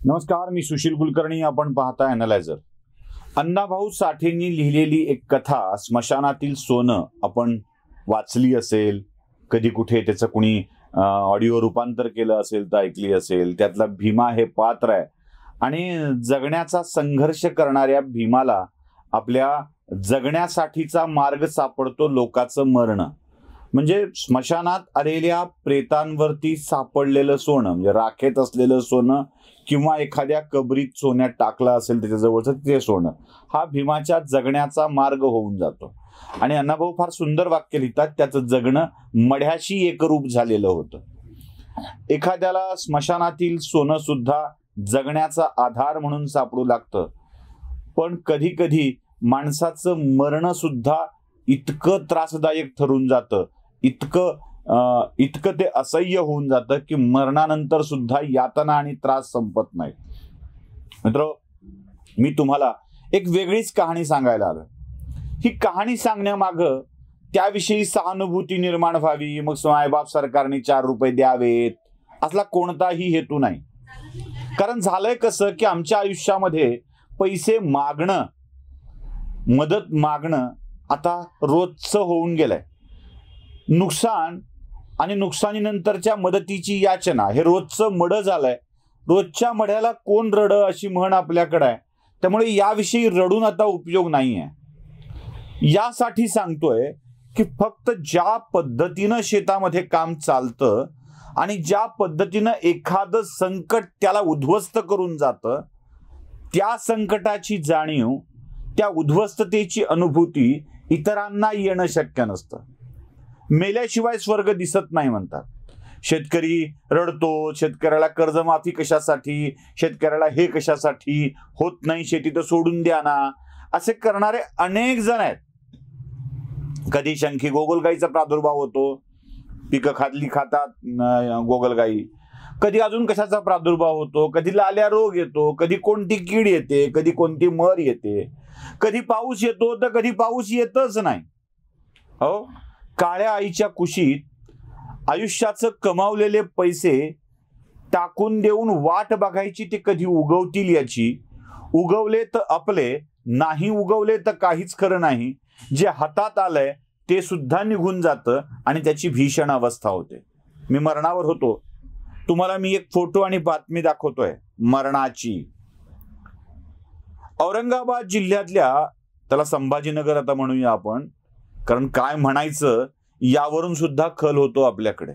नमस्कार, मी सुशील कुलकर्णी. आपण पाहता एनालायझर. अण्णाभाऊ साठेंनी लिहिलेली एक कथा स्मशानातील सोनं आपण वाचली असेल, कधी कुठे त्याचं कुणी ऑडिओ रूपांतर केलं असेल तर ऐकली असेल. त्यातला भीमा हे पात्र आहे आणि जगण्याचा संघर्ष करणाऱ्या भीमाला आपल्या जगण्यासाठीचा मार्ग सापडतो लोकांचं मरण. म्हणजे स्मशानात आलेल्या प्रेतांवरती सापडलेलं सोनं, म्हणजे राखेत असलेलं सोनं किंवा एखाद्या कबरीत सोन्यात टाकलं असेल त्याच्याजवळचं ते सोनं, हा भीमाच्या जगण्याचा मार्ग होऊन जातो. आणि अण्णाभाऊ फार सुंदर वाक्य लिहितात, त्याचं जगणं मढ्याशी एकरूप झालेलं होतं. एखाद्याला स्मशानातील सोनं सुद्धा जगण्याचा आधार म्हणून सापडू लागतं, पण कधी कधी माणसाचं मरण सुद्धा इतकं त्रासदायक ठरून जातं, इतकं ते असह्य होऊन जातं की मरणानंतर सुद्धा यातना आणि त्रास संपत नाही. मित्र, मी तुम्हाला एक वेगळीच कहाणी सांगायला आलो. ही कहाणी सांगण्यामागं त्याविषयी सहानुभूती निर्माण व्हावी, मग मायबाप सरकारने 4 रुपये द्यावेत असला कोणताही हेतू नाही. कारण झालंय कसं की आमच्या आयुष्यामध्ये पैसे मागणं, मदत मागणं आता रोजचं होऊन गेलंय. नुकसान आणि नुकसानीनंतरच्या मदतीची याचना हे रोजचं मढं झालंय. रोजच्या मढ्याला कोण रड अशी म्हण आपल्याकडे आहे. त्यामुळे याविषयी रडून आता उपयोग नाहीये. यासाठी सांगतोय की फक्त ज्या पद्धतीनं शेतामध्ये काम चालतं आणि ज्या पद्धतीनं एखादं संकट त्याला उद्ध्वस्त करून जातं, त्या संकटाची जाणीव, त्या उद्ध्वस्ततेची अनुभूती इतरांना येणं शक्य नसतं. मेल्याशिवाय स्वर्ग दिसत नाही म्हणतात. शेतकरी रडतो, शेतकऱ्याला कर्जमाफी कशासाठी, शेतकऱ्याला हे कशासाठी होत नाही, शेती तर सोडून द्या ना, असे करणारे अनेक जण आहेत. कधी शंखी गोगलगाईचा प्रादुर्भाव होतो, पिकं खातात गोगलगाई. कधी अजून कशाचा प्रादुर्भाव होतो, कधी लाल्या रोग येतो, कधी कोणती कीड येते, कधी कोणती मर येते, कधी पाऊस येतो तर कधी पाऊस येतच नाही. हो, काळ्या आईच्या कुशीत आयुष्याचं कमावलेले पैसे टाकून देऊन वाट बघायची ते कधी उगवतील याची. उगवले तर आपले, नाही उगवले तर काहीच खरं नाही. जे हातात आलंय ते सुद्धा निघून जातं आणि त्याची भीषण अवस्था होते. मी मरणावर होतो, तुम्हाला मी एक फोटो आणि बातमी दाखवतोय मरणाची. औरंगाबाद जिल्ह्यातल्या, त्याला संभाजीनगर आता म्हणूया आपण, कारण काय म्हणायचं यावरून सुद्धा खल होतो आपल्याकडे.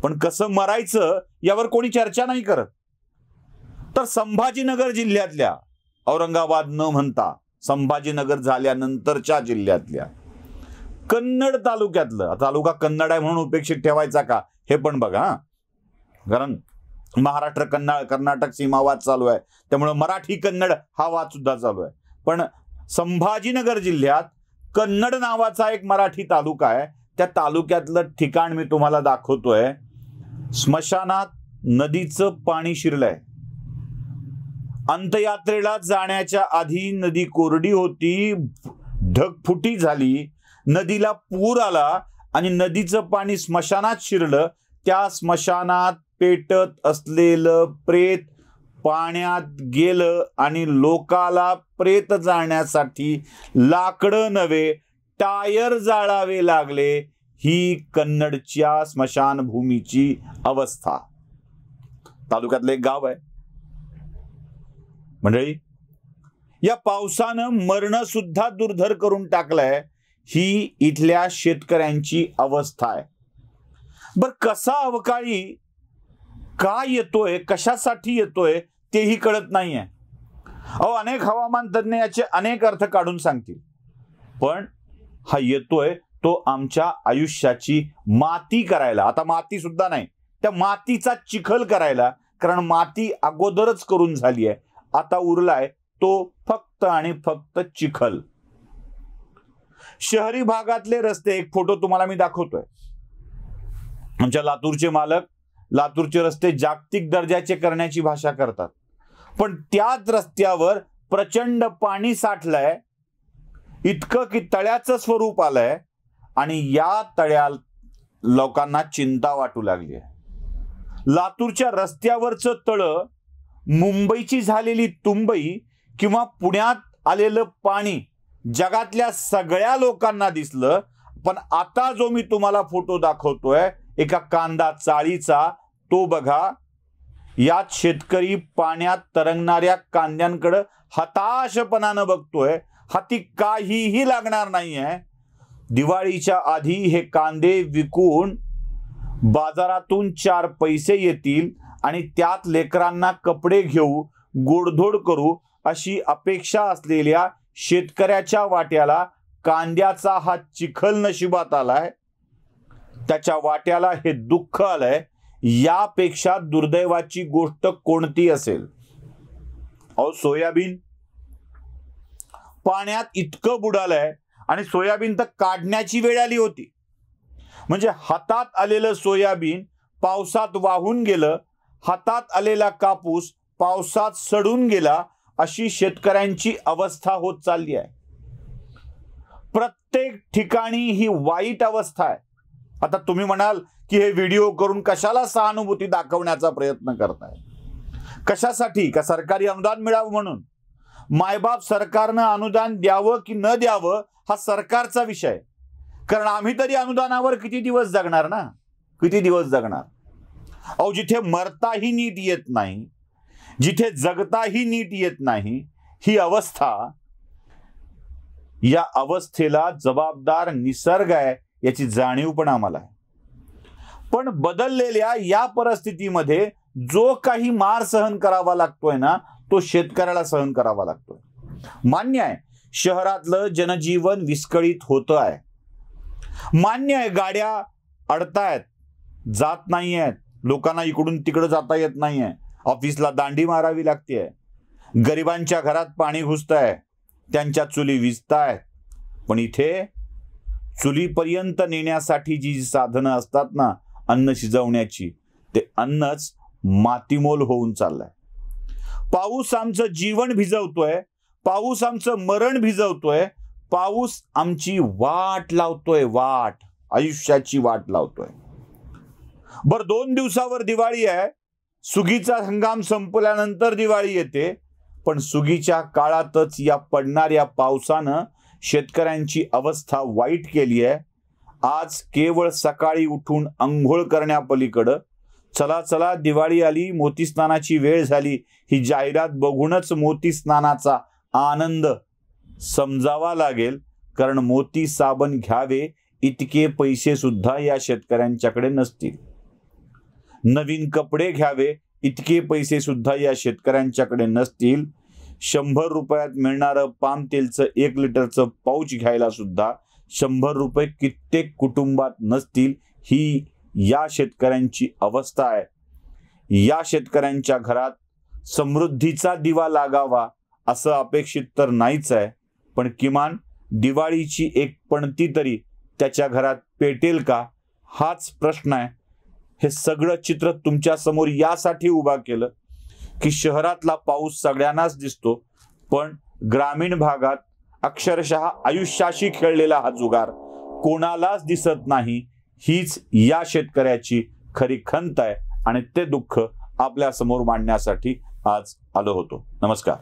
पण कसं मरायचं यावर कोणी चर्चा नाही करत. तर संभाजीनगर जिल्ह्यातल्या, औरंगाबाद न म्हणता संभाजीनगर झाल्यानंतरच्या जिल्ह्यातल्या कन्नड तालुक्यातलं, तालुका कन्नड आहे म्हणून उपेक्षित ठेवायचा का हे पण बघा. कारण महाराष्ट्र कर्नाटक सीमावाद चालू आहे, त्यामुळे मराठी कन्नड हा वाद सुद्धा चालू आहे. पण संभाजीनगर जिल्ह्यात कन्नड नावाचा एक मराठी तालुका आहे. त्या तालुक्यातलं ठिकाण मी तुम्हाला दाखवतोय. स्मशानात नदीचं पाणी शिरलंय. अंत्ययात्रेला जाण्याच्या आधी नदी कोरडी होती, ढगफुटी झाली, नदीला पूर आला आणि नदीचं पाणी स्मशानात शिरलं. त्या स्मशानात पेटत असलेलं प्रेत पाण्यात गेलं आणि लोकाला प्रेत जाळण्यासाठी लाकडं नव्हे टायर जाळावे लागले. ही कन्नडच्या स्मशानभूमीची अवस्था. तालुक्यातलं एक गाव आहे. मंडळी, या पावसानं मरण सुद्धा दुर्धर करून टाकलंय. ही इथल्या शेतकऱ्यांची अवस्था आहे. बर, कसा अवकाळी का येतोय, कशासाठी येतोय तेही कळत नाहीये. अनेक हवामान तज्ञ याचे अनेक अर्थ काढून सांगतील, पण हा येतोय तो आमच्या आयुष्याची माती करायला. आता माती सुद्धा नाही, त्या मातीचा चिखल करायला. कारण माती अगोदरच करून झाली आहे, आता उरलाय तो फक्त आणि फक्त चिखल. शहरी भागातले रस्ते, एक फोटो तुम्हाला मी दाखवतोय. आमच्या लातूरचे मालक लातूरचे रस्ते जागतिक दर्जाचे करण्याची भाषा करतात, पण त्याच रस्त्यावर प्रचंड पाणी साठलंय, इतकं की तळ्याचं स्वरूप आलंय आणि या तळ्या लोकांना चिंता वाटू लागली आहे. लातूरच्या रस्त्यावरचं तळ मुंबईची झालेली तुंबई किंवा पुण्यात आलेलं पाणी जगातल्या सगळ्या लोकांना दिसलं, पण आता जो मी तुम्हाला फोटो दाखवतोय एका कांदा चाळीचा, तो बघा. यात शेतकरी पाण्यात तरंगणाऱ्या कांद्यांकडे हताशपणानं बघतोय. हाती काहीही लागणार नाहीये. दिवाळीच्या आधी हे कांदे विकून बाजारातून 4 पैसे येतील आणि त्यात लेकरांना कपडे घेऊ, गोडधोड करू अशी अपेक्षा असलेल्या शेतकऱ्याच्या वाट्याला कांद्याचा हा चिखल नशिबात आलाय. त्याच्या वाट्याला हे दुःख आलंय. यापेक्षा दुर्दैवाची गोष्ट कोणती असेल? अहो, सोयाबीन पाण्यात इतकं बुडालंय आणि सोयाबीन तर काढण्याची वेळ आली होती. म्हणजे हातात आलेलं सोयाबीन पावसात वाहून गेलं, हातात आलेला कापूस पावसात सडून गेला, अशी शेतकऱ्यांची अवस्था होत चालली आहे. प्रत्येक ठिकाणी ही वाईट अवस्था आहे. आता तुम्ही म्हणाल की हे व्हिडिओ करून कशाला सहानुभूती दाखवण्याचा प्रयत्न करताय? कशासाठी? का सरकारी अनुदान मिळावं म्हणून? मायबाप सरकारनं अनुदान द्यावं की न द्यावं हा सरकारचा विषय. कारण आम्ही तरी अनुदानावर किती दिवस जगणार ना? किती दिवस जगणार? अहो, जिथे मरताही नीट येत नाही, जिथे जगताही नीट येत नाही, ही अवस्था, या अवस्थेला जबाबदार निसर्ग आहे याची जाणीव पण आम्हाला आहे. पण बदललेल्या या परिस्थितीमध्ये जो काही मार सहन करावा लागतोय ना, तो शेतकऱ्याला सहन करावा लागतोय. मान्य आहे, शहरातलं जनजीवन विस्कळीत होतं आहे. मान्य आहे, गाड्या अडतायत, जात नाही आहेत, लोकांना इकडून तिकडे जाता येत नाहीये, ऑफिसला दांडी मारावी लागते, गरिबांच्या घरात पाणी घुसतंय, त्यांच्या चुली विझतायत. पण इथे चुलीपर्यंत नेण्यासाठी जी साधनं असतात ना अन्न शिजवण्याची, ते अन्नच मातीमोल होऊन चाललंय. पाऊस आमचं जीवन भिजवतोय, पाऊस आमचं मरण भिजवतोय, पाऊस आमची वाट लावतोय, वाट, आयुष्याची वाट लावतोय. बर, 2 दिवसावर दिवाळी आहे. सुगीचा हंगाम संपल्यानंतर दिवाळी येते. पण सुगीच्या काळातच या पडणाऱ्या पावसानं शेतकऱ्यांची अवस्था वाईट केली आहे. आज केवळ सकाळी उठून अंघोळ करण्यापलीकडं चला चला दिवाळी आली, मोती स्नानाची वेळ झाली, ही जाहिरात बघूनच मोती स्नानाचा आनंद समजावा लागेल. कारण मोती साबण घ्यावे इतके पैसे सुद्धा या शेतकऱ्यांच्याकडे नसतील. नवीन कपडे घ्यावे इतके पैसे सुद्धा या शेतकऱ्यांच्याकडे नसतील. 100 रुपयात मिळणारं पाम तेलचं 1 लिटरचं पाऊच घ्यायला सुद्धा 100 रुपये कित्येक कुटुंबात नसतील. ही या शेतकऱ्यांची अवस्था आहे. या शेतकऱ्यांच्या घरात समृद्धीचा दिवा लागावा असं अपेक्षित तर नाहीच आहे, पण किमान दिवाळीची एक पणती तरी त्याच्या घरात पेटेल का, हाच प्रश्न आहे. हे सगळं चित्र तुमच्या समोर यासाठी उभा केलं की शहरातला पाऊस सगळ्यांनाच दिसतो, पण ग्रामीण भागात अक्षरशः आयुष्याशी खेळलेला हा जुगार कोणालाच दिसत नाही. हीच या शेतकऱ्याची खरी खंत आहे आणि ते दुःख आपल्या समोर मांडण्यासाठी आज आलो होतो. नमस्कार.